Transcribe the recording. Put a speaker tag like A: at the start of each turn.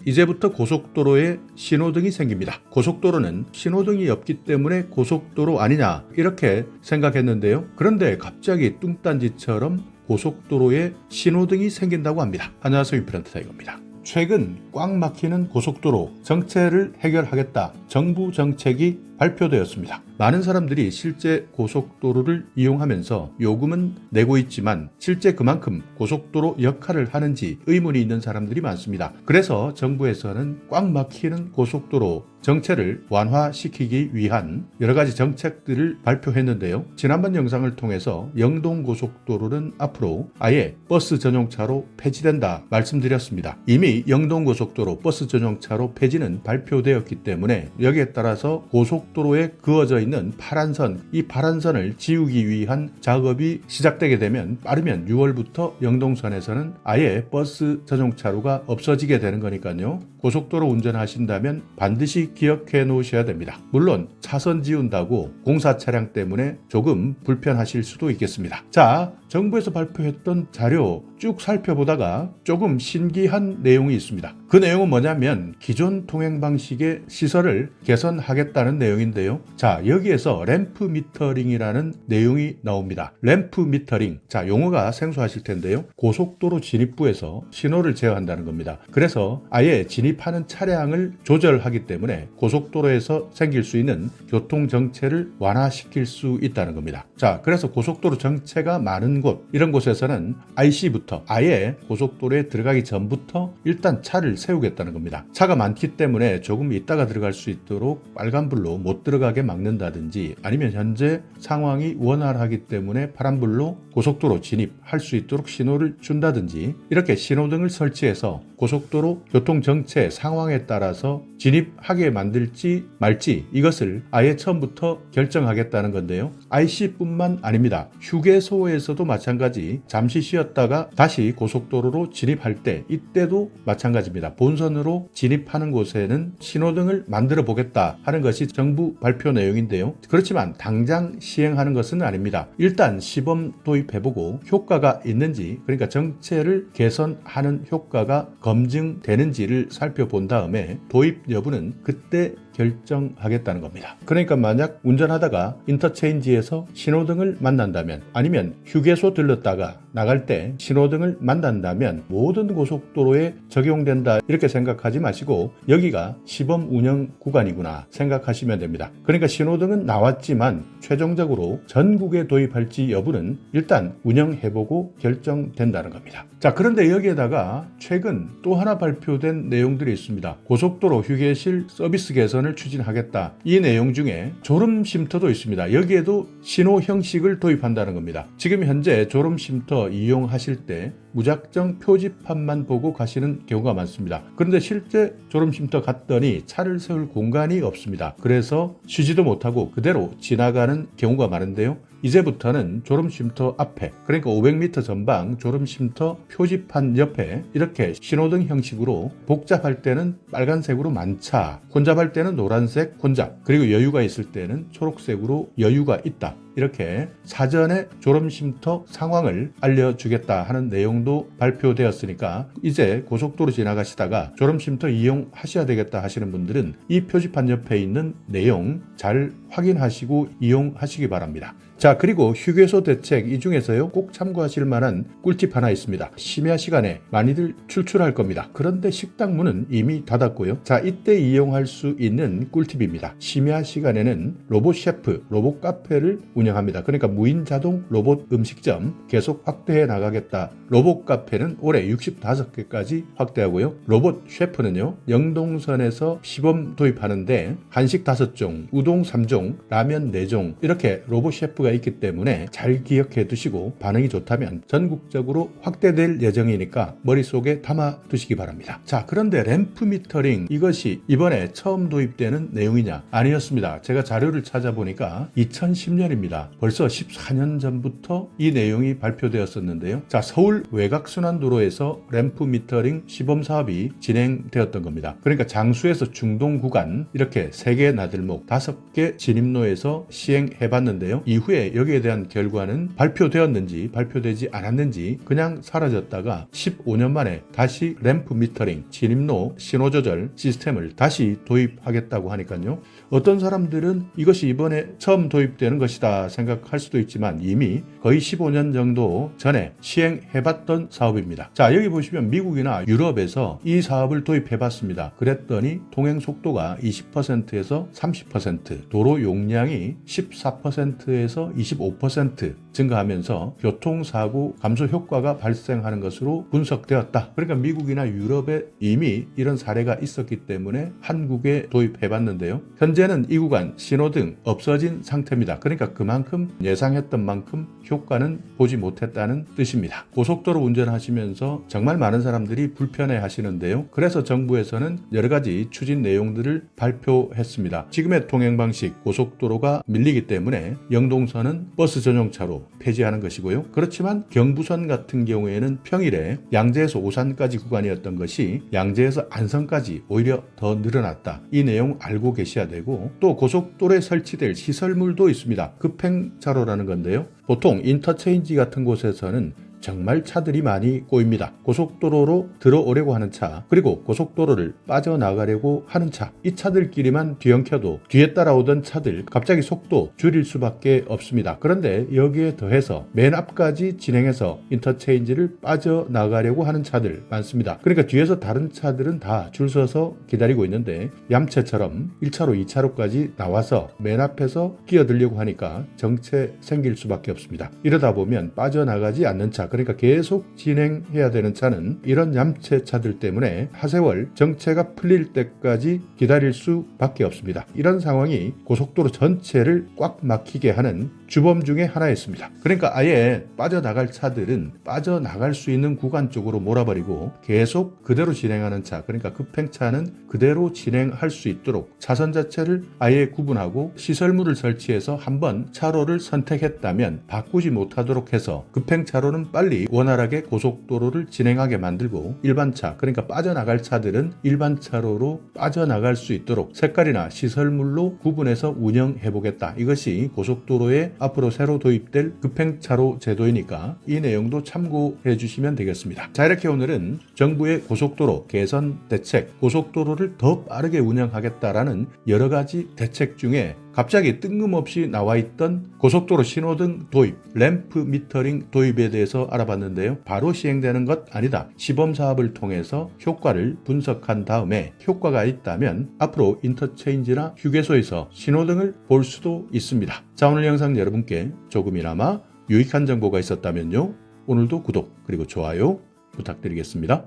A: 이제부터 고속도로에 신호등이 생깁니다. 고속도로는 신호등이 없기 때문에 고속도로 아니냐 이렇게 생각했는데요. 그런데 갑자기 뚱딴지처럼 고속도로에 신호등이 생긴다고 합니다. 안녕하세요, 인프런트 타이거입니다. 최근 꽉 막히는 고속도로 정체를 해결하겠다 정부 정책이 발표되었습니다. 많은 사람들이 실제 고속도로를 이용하면서 요금은 내고 있지만 실제 그만큼 고속도로 역할을 하는지 의문이 있는 사람들이 많습니다. 그래서 정부에서는 꽉 막히는 고속도로 정체를 완화시키기 위한 여러 가지 정책들을 발표했는데요. 지난번 영상을 통해서 영동고속도로는 앞으로 아예 버스 전용차로 폐지된다 말씀드렸습니다. 이미 영동고속도로 버스 전용차로 폐지는 발표되었기 때문에 여기에 따라서 고속도로에 그어져 있는 파란 선, 이 파란 선을 지우기 위한 작업이 시작되게 되면 빠르면 6월부터 영동선에서는 아예 버스 전용차로가 없어지게 되는 거니까요. 고속도로 운전하신다면 반드시 기억해 놓으셔야 됩니다. 물론 차선 지운다고 공사 차량 때문에 조금 불편하실 수도 있겠습니다. 자, 정부에서 발표했던 자료 쭉 살펴보다가 조금 신기한 내용이 있습니다. 그 내용은 뭐냐면 기존 통행 방식의 시설을 개선하겠다는 내용인데요. 자, 여기에서 램프 미터링이라는 내용이 나옵니다. 램프 미터링. 자, 용어가 생소하실 텐데요. 고속도로 진입부에서 신호를 제어한다는 겁니다. 그래서 아예 진입하는 차량을 조절하기 때문에 고속도로에서 생길 수 있는 교통 정체를 완화시킬 수 있다는 겁니다. 자, 그래서 고속도로 정체가 많은 곳, 이런 곳에서는 IC부터 아예 고속도로에 들어가기 전부터 일단 차를 세우겠다는 겁니다. 차가 많기 때문에 조금 있다가 들어갈 수 있도록 빨간불로 못 들어가게 막는다든지 아니면 현재 상황이 원활하기 때문에 파란불로 고속도로 진입할 수 있도록 신호를 준다든지 이렇게 신호등을 설치해서 고속도로 교통 정체 상황에 따라서 진입하게 만들지 말지 이것을 아예 처음부터 결정하겠다는 건데요. IC뿐만 아닙니다. 휴게소에서도 마찬가지 잠시 쉬었다가 다시 고속도로로 진입할 때 이때도 마찬가지입니다. 본선으로 진입하는 곳에는 신호등을 만들어 보겠다 하는 것이 정부 발표 내용인데요. 그렇지만 당장 시행하는 것은 아닙니다. 일단 시범 도입해보고 효과가 있는지, 그러니까 정체를 개선하는 효과가 검증되는지를 살펴본 다음에 도입 여부는 그때 결정하겠다는 겁니다. 그러니까 만약 운전하다가 인터체인지에서 신호등을 만난다면 아니면 휴게소 들렀다가 나갈 때 신호등을 만난다면 모든 고속도로에 적용된다 이렇게 생각하지 마시고 여기가 시범 운영 구간이구나 생각하시면 됩니다. 그러니까 신호등은 나왔지만 최종적으로 전국에 도입할지 여부는 일단 운영해보고 결정된다는 겁니다. 자, 그런데 여기에다가 최근 또 하나 발표된 내용들이 있습니다. 고속도로 휴게실 서비스 개선을 추진하겠다. 이 내용 중에 졸음 쉼터도 있습니다. 여기에도 신호 형식을 도입한다는 겁니다. 지금 현재 졸음 쉼터 이용하실 때 무작정 표지판만 보고 가시는 경우가 많습니다. 그런데 실제 졸음 쉼터 갔더니 차를 세울 공간이 없습니다. 그래서 쉬지도 못하고 그대로 지나가는 경우가 많은데요. 이제부터는 졸음 쉼터 앞에, 그러니까 500m 전방 졸음 쉼터 표지판 옆에 이렇게 신호등 형식으로 복잡할 때는 빨간색으로 만차, 혼잡할 때는 노란색 혼잡, 그리고 여유가 있을 때는 초록색으로 여유가 있다. 이렇게 사전에 졸음 쉼터 상황을 알려주겠다 하는 내용도 발표되었으니까 이제 고속도로 지나가시다가 졸음 쉼터 이용하셔야 되겠다 하시는 분들은 이 표지판 옆에 있는 내용 잘 확인하시고 이용하시기 바랍니다. 자, 그리고 휴게소 대책 이 중에서요 꼭 참고하실 만한 꿀팁 하나 있습니다. 심야 시간에 많이들 출출할 겁니다. 그런데 식당 문은 이미 닫았고요. 자, 이때 이용할 수 있는 꿀팁입니다. 심야 시간에는 로봇 셰프, 로봇 카페를 운영합니다. 그러니까 무인 자동 로봇 음식점 계속 확대해 나가겠다. 로봇 카페는 올해 65개까지 확대하고요. 로봇 셰프는요 영동선에서 시범 도입하는데 한식 5종, 우동 3종, 라면 4종 이렇게 로봇 셰프가 있기 때문에 잘 기억해 두시고 반응이 좋다면 전국적으로 확대될 예정이니까 머릿속에 담아 두시기 바랍니다. 자, 그런데 램프 미터링 이것이 이번에 처음 도입되는 내용이냐? 아니었습니다. 제가 자료를 찾아보니까 2010년입니다. 겁니다. 벌써 14년 전부터 이 내용이 발표되었었는데요. 자, 서울 외곽순환도로에서 램프 미터링 시범 사업이 진행되었던 겁니다. 그러니까 장수에서 중동 구간 이렇게 3개 나들목 5개 진입로에서 시행해봤는데요. 이후에 여기에 대한 결과는 발표되었는지 발표되지 않았는지 그냥 사라졌다가 15년 만에 다시 램프 미터링 진입로 신호조절 시스템을 다시 도입하겠다고 하니까요. 어떤 사람들은 이것이 이번에 처음 도입되는 것이다 생각할 수도 있지만 이미 거의 15년 정도 전에 시행해봤던 사업입니다. 자, 여기 보시면 미국이나 유럽에서 이 사업을 도입해봤습니다. 그랬더니 통행 속도가 20%에서 30%, 도로 용량이 14%에서 25% 증가하면서 교통사고 감소 효과가 발생하는 것으로 분석되었다. 그러니까 미국이나 유럽에 이미 이런 사례가 있었기 때문에 한국에 도입해봤는데요. 현재는 이 구간 신호등 없어진 상태입니다. 그러니까 그만큼 예상했던 만큼 효과는 보지 못했다는 뜻입니다. 고속도로 운전하시면서 정말 많은 사람들이 불편해 하시는데요. 그래서 정부에서는 여러 가지 추진 내용들을 발표했습니다. 지금의 통행 방식 고속도로가 밀리기 때문에 영동선은 버스 전용차로 폐지하는 것이고요. 그렇지만 경부선 같은 경우에는 평일에 양재에서 오산까지 구간이었던 것이 양재에서 안성까지 오히려 더 늘어났다. 이 내용 알고 계셔야 되고 또 고속도로에 설치될 시설물도 있습니다. 급행차로라는 건데요. 보통 인터체인지 같은 곳에서는 정말 차들이 많이 꼬입니다. 고속도로로 들어오려고 하는 차, 그리고 고속도로를 빠져나가려고 하는 차, 이 차들끼리만 뒤엉켜도 뒤에 따라오던 차들 갑자기 속도 줄일 수밖에 없습니다. 그런데 여기에 더해서 맨 앞까지 진행해서 인터체인지를 빠져나가려고 하는 차들 많습니다. 그러니까 뒤에서 다른 차들은 다 줄 서서 기다리고 있는데 얌체처럼 1차로 2차로까지 나와서 맨 앞에서 끼어들려고 하니까 정체 생길 수밖에 없습니다. 이러다 보면 빠져나가지 않는 차, 그러니까 계속 진행해야 되는 차는 이런 얌체 차들 때문에 하세월 정체가 풀릴 때까지 기다릴 수밖에 없습니다. 이런 상황이 고속도로 전체를 꽉 막히게 하는 주범 중에 하나였습니다. 그러니까 아예 빠져나갈 차들은 빠져나갈 수 있는 구간 쪽으로 몰아버리고 계속 그대로 진행하는 차, 그러니까 급행차는 그대로 진행할 수 있도록 차선 자체를 아예 구분하고 시설물을 설치해서 한번 차로를 선택했다면 바꾸지 못하도록 해서 급행차로는 빨리 원활하게 고속도로를 진행하게 만들고 일반차, 그러니까 빠져나갈 차들은 일반 차로로 빠져나갈 수 있도록 색깔이나 시설물로 구분해서 운영해보겠다. 이것이 고속도로에 앞으로 새로 도입될 급행차로 제도이니까 이 내용도 참고해 주시면 되겠습니다. 자, 이렇게 오늘은 정부의 고속도로 개선 대책, 고속도로를 더 빠르게 운영하겠다라는 여러 가지 대책 중에 갑자기 뜬금없이 나와 있던 고속도로 신호등 도입, 램프 미터링 도입에 대해서 알아봤는데요. 바로 시행되는 것 아니다. 시범 사업을 통해서 효과를 분석한 다음에 효과가 있다면 앞으로 인터체인지나 휴게소에서 신호등을 볼 수도 있습니다. 자, 오늘 영상 여러분께 조금이나마 유익한 정보가 있었다면요. 오늘도 구독 그리고 좋아요 부탁드리겠습니다.